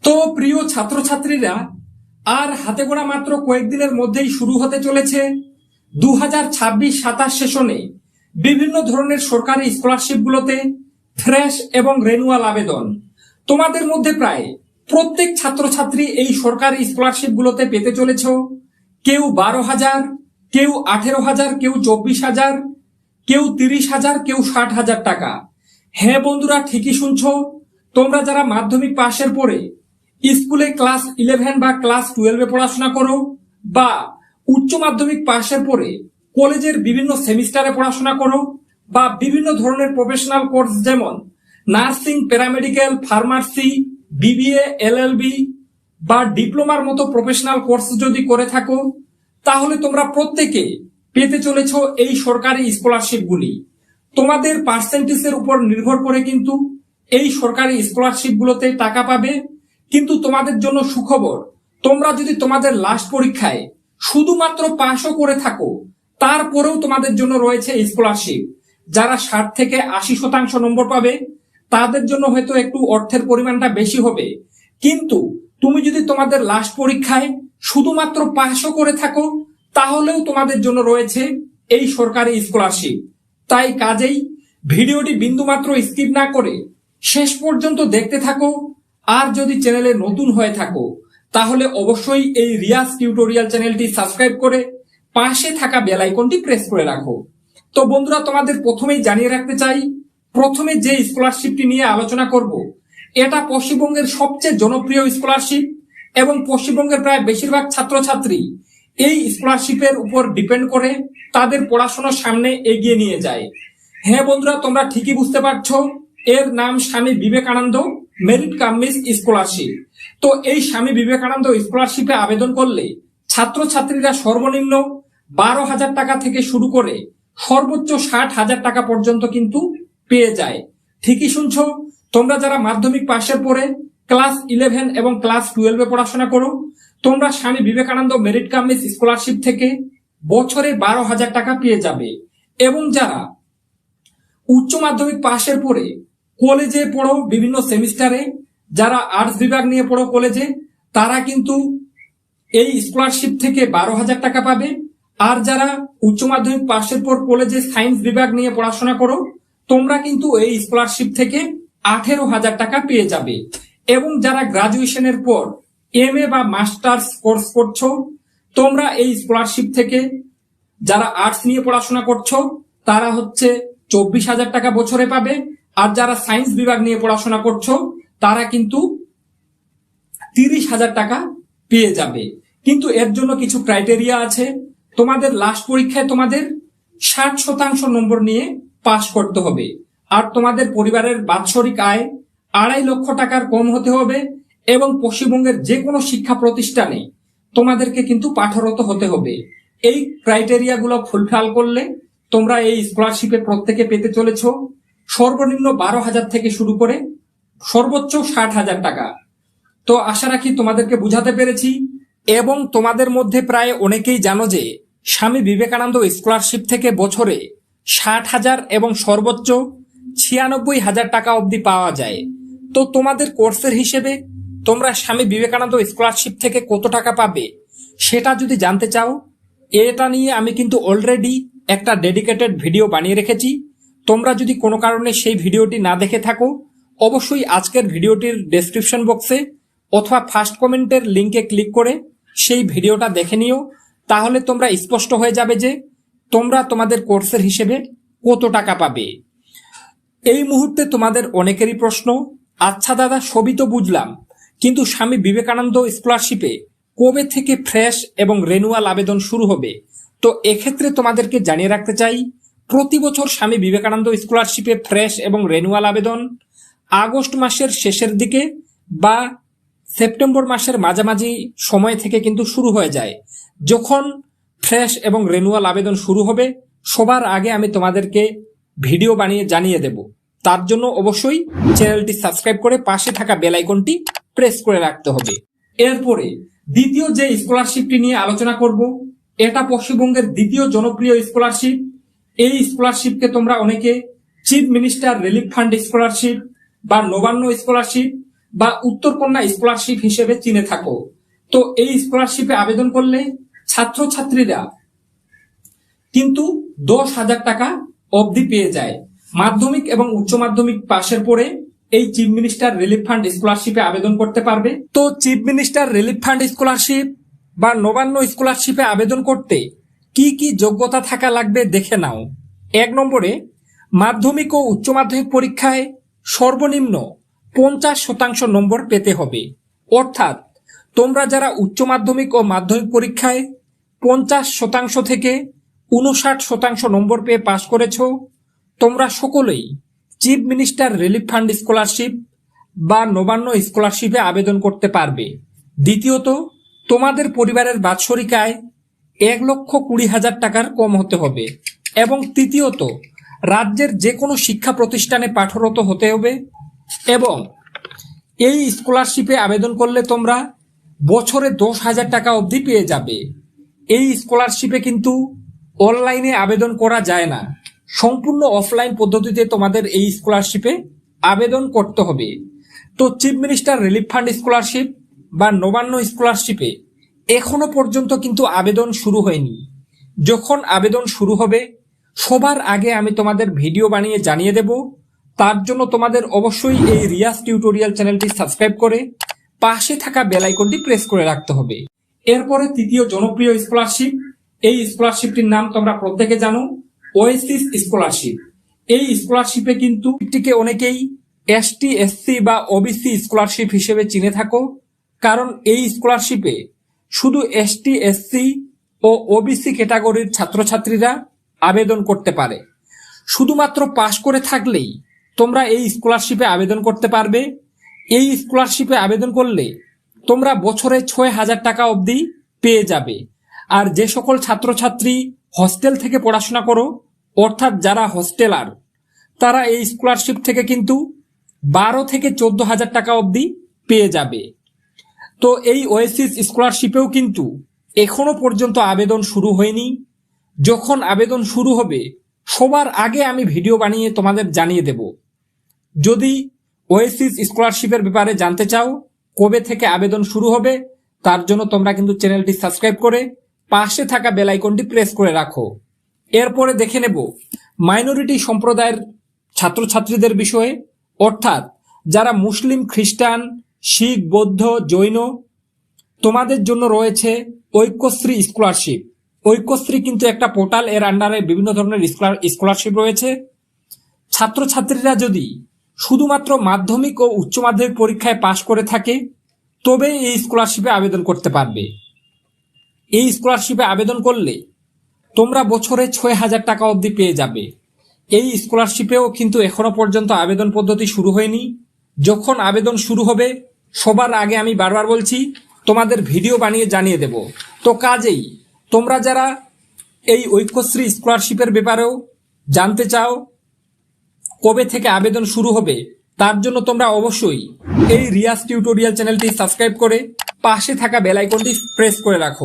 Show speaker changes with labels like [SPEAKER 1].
[SPEAKER 1] তো প্রিয় ছাত্রছাত্রীরা, আর হাতে গোনা মাত্র কয়েকদিনের মধ্যেই শুরু হতে চলেছে 2026-27 সেশনে বিভিন্ন ধরনের সরকারি স্কলারশিপগুলোতে ফ্রেশ এবং রেনুয়াল আবেদন। তোমাদের মধ্যে প্রায় প্রত্যেক ছাত্রছাত্রী এই সরকারি স্কলারশিপগুলোতে পেতে চলেছ। কেউ 12,000, কেউ 18,000, কেউ 24,000, কেউ 30,000, কেউ 60,000 টাকা। হ্যাঁ বন্ধুরা, ঠিকই শুনছো। তোমরা যারা মাধ্যমিক পাশের পরে স্কুলে ক্লাস 11 বা ক্লাস 12 পড়াশোনা করো, বা উচ্চ মাধ্যমিক পাশের পরে কলেজের বিভিন্ন সেমিস্টারে পড়াশোনা করো, বা বিভিন্ন ধরনের প্রফেশনাল কোর্স যেমন nursing, paramedical, pharmacy, BBA, LLB বা ডিপ্লোমার মতো প্রফেশনাল কোর্স যদি করে থাকো, তাহলে তোমরা প্রত্যেকে পেতে চলেছ এই সরকারি স্কলারশিপগুলি। তোমাদের পার্সেন্টেজের উপর নির্ভর করে কিন্তু এই সরকারি স্কলারশিপগুলোতে টাকা পাবে। কিন্তু তোমাদের জন্য সুখবর, তোমরা যদি তোমাদের লাস্ট পরীক্ষায় শুধুমাত্র পাশও করে থাকো, তারপরেও তোমাদের জন্য রয়েছে স্কলারশিপ। যারা 60 থেকে 80% নম্বর পাবে তাদের জন্য হয়তো একটু অর্থের পরিমাণটা বেশি হবে, কিন্তু তুমি যদি তোমাদের লাস্ট পরীক্ষায় শুধুমাত্র পাশও করে থাকো, তাহলেও তোমাদের জন্য রয়েছে এই সরকারি স্কলারশিপ। তাই কাজেই ভিডিওটি বিন্দুমাত্র স্কিপ না করে শেষ পর্যন্ত দেখতে থাকো। আর যদি চ্যানেলে নতুন হয়ে থাকো, তাহলে অবশ্যই এই রিয়াজ টিউটোরিয়াল চ্যানেলটি সাবস্ক্রাইব করে পাশে থাকা বেল আইকনটি প্রেস করে রাখো। তো বন্ধুরা, তোমাদের প্রথমেই জানিয়ে রাখতে চাই, প্রথমে যে স্কলারশিপটি নিয়ে আলোচনা করব, এটা পশ্চিমবঙ্গের সবচেয়ে জনপ্রিয় স্কলারশিপ এবং পশ্চিমবঙ্গের প্রায় বেশিরভাগ ছাত্রছাত্রী এই স্কলারশিপের উপর ডিপেন্ড করে তাদের পড়াশোনার সামনে এগিয়ে নিয়ে যায়। হ্যাঁ বন্ধুরা, তোমরা ঠিকই বুঝতে পারছো, এর নাম Swami Vivekananda merit cum miss scholarship. তো এই স্বামী বিবেকানন্দ স্কলারশিপে আবেদন করলে ছাত্রছাত্রীরা সর্বনিম্ন 12,000 টাকা থেকে শুরু করে সর্বোচ্চ 60,000 টাকা পর্যন্ত কিন্তু পেয়ে যায়। ঠিকই শুনছো, তোমরা যারা মাধ্যমিক পাশের পরে ক্লাস 11 এবং ক্লাস 12 পড়াশোনা করো, তোমরা Swami Vivekananda merit cum miss scholarship থেকে বছরে 12,000 টাকা পেয়ে যাবে। এবং যারা উচ্চ মাধ্যমিক পাশের পরে কলেজে পড়ো বিভিন্ন সেমিস্টারে, যারা আর্টস বিভাগ নিয়ে পড়ো কলেজে, তারা কিন্তু এই স্কলারশিপ থেকে 12,000 টাকা পাবে। আর যারা উচ্চ মাধ্যমিক পাশের পর কলেজে সায়েন্স বিভাগ নিয়ে পড়াশোনা করো, তোমরা কিন্তু এই স্কলারশিপ থেকে 18,000 টাকা পেয়ে যাবে। এবং যারা গ্রাজুয়েশনের পর এমএ বা মাস্টার্স কোর্স করছো, তোমরা এই স্কলারশিপ থেকে, যারা আর্টস নিয়ে পড়াশোনা করছো তারা হচ্ছে 24,000 টাকা বছরে পাবে। আর যারা সায়েন্স বিভাগ নিয়ে পড়াশোনা করছো তারা কিন্তু 30,000 টাকা পেয়ে যাবে। কিন্তু এর জন্য কিছু ক্রাইটেরিয়া আছে। তোমাদের লাস্ট পরীক্ষায় তোমাদের 60% নম্বর নিয়ে পাশ করতে হবে, আর তোমাদের পরিবারের বাৎসরিক আয় 2.5 লক্ষ টাকার কম হতে হবে, এবং পশ্চিমবঙ্গের যে কোনো শিক্ষা প্রতিষ্ঠানে তোমাদেরকে কিন্তু পাঠরত হতে হবে। এই ক্রাইটেরিয়া গুলো ফুলফিল করলে তোমরা এই স্কলারশিপে প্রত্যেকে পেতে চলেছ সর্বনিম্ন 12,000 থেকে শুরু করে সর্বোচ্চ 60,000 টাকা। তো আশা রাখি তোমাদেরকে বুঝাতে পেরেছি। এবং তোমাদের মধ্যে প্রায় অনেকেই জানো যে স্বামী বিবেকানন্দ স্কলারশিপ থেকে বছরে 60,000 এবং সর্বোচ্চ 96,000 টাকা অবধি পাওয়া যায়। তো তোমাদের কোর্সের হিসেবে তোমরা স্বামী বিবেকানন্দ স্কলারশিপ থেকে কত টাকা পাবে সেটা যদি জানতে চাও, এটা নিয়ে আমি কিন্তু অলরেডি একটা ডেডিকেটেড ভিডিও বানিয়ে রেখেছি। তোমরা যদি কোনো কারণে সেই ভিডিওটি না দেখে থাকো, অবশ্যই আজকের ভিডিওটির ডেসক্রিপশন বক্সে অথবা ফার্স্ট কমেন্টের লিঙ্কে ক্লিক করে সেই ভিডিওটা দেখে নিও। তাহলে তোমরা স্পষ্ট হয়ে যাবে যে তোমরা তোমাদের কোর্সের হিসেবে কত টাকা পাবে। এই মুহূর্তে তোমাদের অনেকেরই প্রশ্ন, আচ্ছা দাদা সবই তো বুঝলাম, কিন্তু স্বামী বিবেকানন্দ স্কলারশিপে কবে থেকে ফ্রেশ এবং রেনুয়াল আবেদন শুরু হবে? তো এক্ষেত্রে তোমাদেরকে জানিয়ে রাখতে চাই, প্রতি বছর স্বামী বিবেকানন্দ স্কলারশিপে ফ্রেশ এবং রেনুয়াল আবেদন আগস্ট মাসের শেষের দিকে বা সেপ্টেম্বর মাসের মাঝামাঝি সময় থেকে কিন্তু শুরু হয়ে যায়। যখন ফ্রেশ এবং রেনুয়াল আবেদন শুরু হবে, সবার আগে আমি তোমাদেরকে ভিডিও বানিয়ে জানিয়ে দেব। তার জন্য অবশ্যই চ্যানেলটি সাবস্ক্রাইব করে পাশে থাকা বেল আইকনটি প্রেস করে রাখতে হবে। এরপরে দ্বিতীয় যে স্কলারশিপটি নিয়ে আলোচনা করব, এটা পশ্চিমবঙ্গের দ্বিতীয় জনপ্রিয় স্কলারশিপ। এই স্কলারশিপকে তোমরা অনেকে chief minister relief fund scholarship বা নবান্ন স্কলারশিপ বা উত্তরকন্যা স্কলারশিপ হিসেবে চিনে থাকো, তো এই স্কলারশিপে আবেদন করলে ছাত্রছাত্রীরা কিন্তু 10,000 টাকা অবধি পেয়ে যায়। মাধ্যমিক এবং উচ্চ মাধ্যমিক পাশের পরে এই চিফ মিনিস্টার রিলিফ ফান্ড স্কলারশিপে আবেদন করতে পারবে। তো chief minister relief fund scholarship বা নবান্ন স্কলারশিপে আবেদন করতে কি কি যোগ্যতা থাকা লাগবে দেখে নাও। 1 নম্বরে, মাধ্যমিক ও উচ্চ মাধ্যমিক পরীক্ষায় সর্বনিম্ন 50% নম্বর পেতে হবে। অর্থাৎ তোমরা যারা উচ্চ মাধ্যমিক ও মাধ্যমিক পরীক্ষায় 50% থেকে 59% নম্বর পেয়ে পাশ করেছ, তোমরা সকলেই chief minister relief fund scholarship বা নবান্ন স্কলারশিপে আবেদন করতে পারবে। দ্বিতীয়ত, তোমাদের পরিবারের বাৎসরিক আয় 1,20,000 টাকার কম হতে হবে। এবং তৃতীয়ত, রাজ্যের যে কোনো শিক্ষা প্রতিষ্ঠানে পাঠরত হতে হবে। এবং এই স্কলারশিপে আবেদন করলে তোমরা বছরে 10,000 টাকা অবধি পেয়ে যাবে। এই স্কলারশিপে কিন্তু অনলাইনে আবেদন করা যায় না, সম্পূর্ণ অফলাইন পদ্ধতিতে তোমাদের এই স্কলারশিপে আবেদন করতে হবে। তো chief minister relief fund scholarship বা নবান্ন স্কলারশিপে এখনো পর্যন্ত কিন্তু আবেদন শুরু হয়নি। যখন আবেদন শুরু হবে সবার আগে আমি তোমাদের ভিডিও বানিয়ে জানিয়ে দেব। তার জন্য তোমাদের অবশ্যই এই রিয়াজ টিউটোরিয়াল চ্যানেলটি সাবস্ক্রাইব করে পাশে থাকা বেল আইকনটি প্রেস করে রাখতে হবে। এরপরে তৃতীয় জনপ্রিয় স্কলারশিপ, এই স্কলারশিপটির নাম তোমরা প্রত্যেকে জানো, ওয়েসিস স্কলারশিপ। এই স্কলারশিপে কিন্তু এটিকে অনেকেই এসটি, এসসি বা ওবিসি স্কলারশিপ হিসেবে চিনে থাকো, কারণ এই স্কলারশিপে শুধু এসটি, এসসি ও ওবিসি ক্যাটাগরির ছাত্রছাত্রীরা আবেদন করতে পারে। শুধুমাত্র পাশ করে থাকলেই তোমরা এই স্কলারশিপে আবেদন করতে পারবে। এই স্কলারশিপে আবেদন করলে তোমরা বছরে 6,000 টাকা অবধি পেয়ে যাবে। আর যে সকল ছাত্রছাত্রী হস্টেল থেকে পড়াশোনা করো, অর্থাৎ যারা হস্টেলার, তারা এই স্কলারশিপ থেকে কিন্তু 12 থেকে 14,000 টাকা অবধি পেয়ে যাবে। তো এই ওয়েসিস স্কলারশিপেও কিন্তু এখনো পর্যন্ত আবেদন শুরু হয়নি। যখন আবেদন শুরু হবে সবার আগে আমি ভিডিও বানিয়ে তোমাদের জানিয়ে দেব। যদি ওয়েসিস স্কলারশিপের ব্যাপারে জানতে চাও, কবে থেকে আবেদন শুরু হবে, তার জন্য তোমরা কিন্তু চ্যানেলটি সাবস্ক্রাইব করে পাশে থাকা বেল আইকনটি প্রেস করে রাখো। এরপরে দেখে নেব মাইনরিটি সম্প্রদায়ের ছাত্রছাত্রীদের বিষয়ে, অর্থাৎ যারা মুসলিম, খ্রিস্টান, শিখ, বৌদ্ধ, জৈন, তোমাদের জন্য রয়েছে ঐক্যশ্রী স্কলারশিপ। ঐক্যশ্রী কিন্তু একটা পোর্টাল, এর আন্ডারে বিভিন্ন ধরনের স্কলারশিপ রয়েছে। ছাত্রছাত্রীরা যদি শুধুমাত্র মাধ্যমিক ও উচ্চ মাধ্যমিক পরীক্ষায় পাশ করে থাকে তবে এই স্কলারশিপে আবেদন করতে পারবে। এই স্কলারশিপে আবেদন করলে তোমরা বছরে 6,000 টাকা অবধি পেয়ে যাবে। এই স্কলারশিপেও কিন্তু এখনো পর্যন্ত আবেদন পদ্ধতি শুরু হয়নি। যখন আবেদন শুরু হবে সবার আগে আমি বারবার বলছি তোমাদের ভিডিও বানিয়ে জানিয়ে দেব। তো কাজেই তোমরা যারা এই ঐক্যশ্রী স্কলারশিপের ব্যাপারেও জানতে চাও কবে থেকে আবেদন শুরু হবে, তার জন্য তোমরা অবশ্যই এই রিয়াজ টিউটোরিয়াল চ্যানেলটি সাবস্ক্রাইব করে পাশে থাকা বেল আইকনটি প্রেস করে রাখো।